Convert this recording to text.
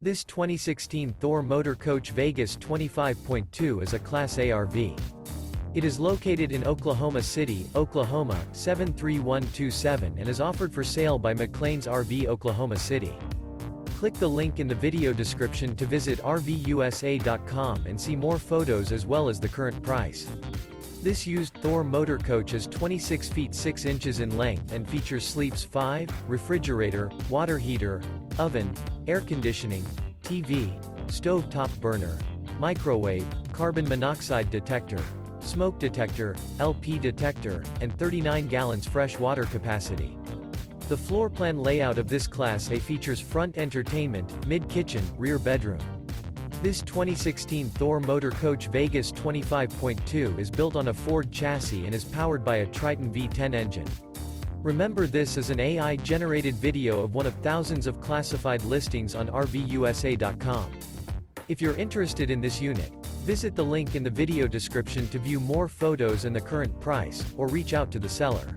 This 2016 Thor Motor Coach Vegas 25.2 is a Class A RV. It is located in Oklahoma City, Oklahoma, 73127 and is offered for sale by McClain's RV Oklahoma City. Click the link in the video description to visit RVUSA.com and see more photos as well as the current price. This used Thor Motor Coach is 26 feet 6 inches in length and features sleeps 5, refrigerator, water heater, oven, air conditioning, TV, stove top burner, microwave, carbon monoxide detector, smoke detector, LP detector, and 39 gallons fresh water capacity. The floor plan layout of this Class A features front entertainment, mid-kitchen, rear bedroom. This 2016 Thor Motor Coach Vegas 25.2 is built on a Ford chassis and is powered by a Triton V10 engine. Remember, this is an AI-generated video of one of thousands of classified listings on RVUSA.com. If you're interested in this unit, visit the link in the video description to view more photos and the current price, or reach out to the seller.